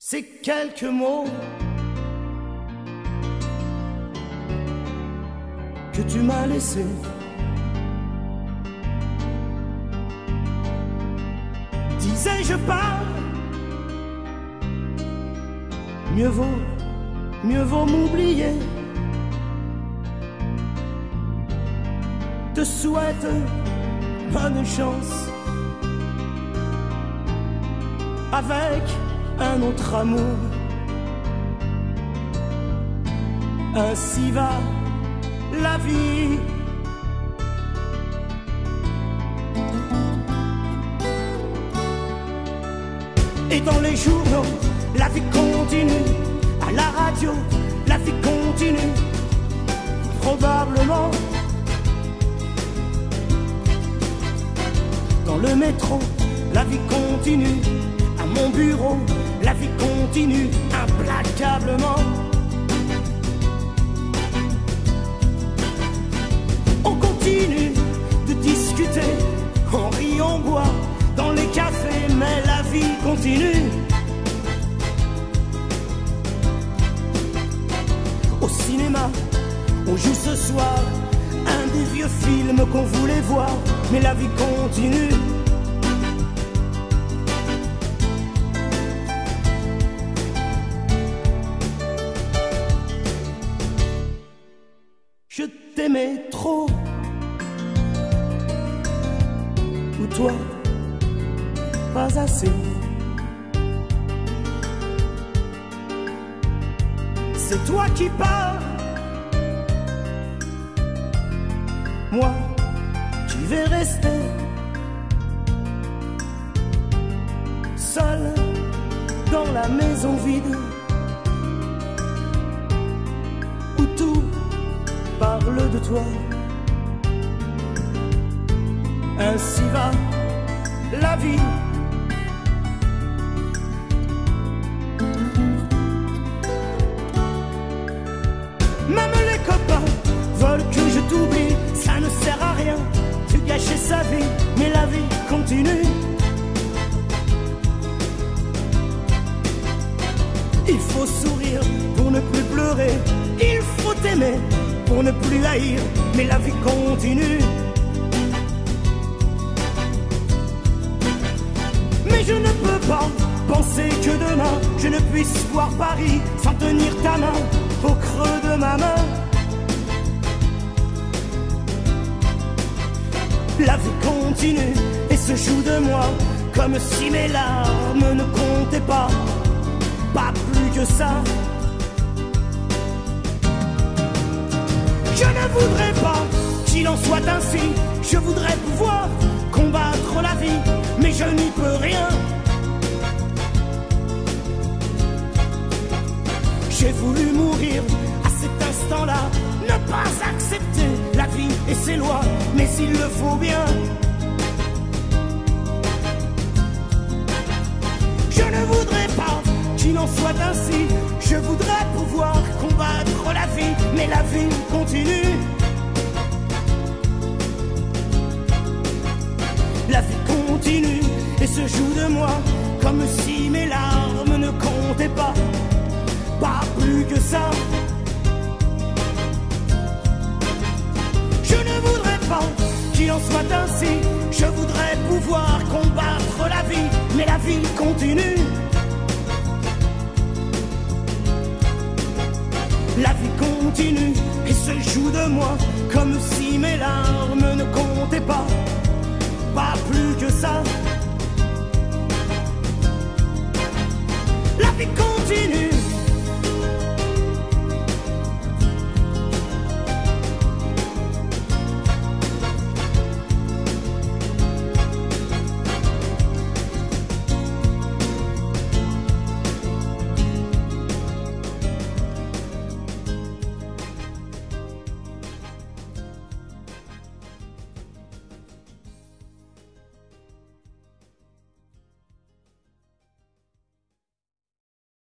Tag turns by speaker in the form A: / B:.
A: Ces quelques mots que tu m'as laissés, disais-je pas, mieux vaut m'oublier. Te souhaite bonne chance avec un autre amour. Ainsi va la vie. Et dans les journaux, la vie continue. À la radio, la vie continue. Probablement dans le métro, la vie continue. À mon bureau, la vie continue implacablement. On continue de discuter, on rit, on boit dans les cafés, mais la vie continue. Au cinéma, on joue ce soir un des vieux films qu'on voulait voir, mais la vie continue. Je t'aimais trop, ou toi, pas assez. C'est toi qui pars, moi qui vais rester seul dans la maison vide où tout parle de toi. Ainsi va la vie. Même les copains veulent que je t'oublie, ça ne sert à rien de gâcher sa vie, mais la vie continue. Il faut sourire pour ne plus pleurer, il faut aimer pour ne plus haïr, mais la vie continue. Mais je ne peux pas penser que demain je ne puisse voir Paris sans tenir ta main au creux de ma main. La vie continue et se joue de moi comme si mes larmes ne comptaient pas plus que ça. Je ne voudrais pas qu'il en soit ainsi, je voudrais pouvoir combattre la vie, mais je n'y peux rien. J'ai voulu mourir à cet instant-là, ne pas accepter la vie et ses lois, mais il le faut bien. Je ne voudrais pas qu'il en soit ainsi, je voudrais pouvoir combattre la vie, mais la vie continue. La vie continue et se joue de moi comme si mes larmes ne comptaient pas plus que ça. Je ne voudrais pas qu'il en soit ainsi, je voudrais pouvoir combattre la vie, mais la vie continue. La vie continue et se joue de moi comme si mes larmes ne comptaient pas plus que ça.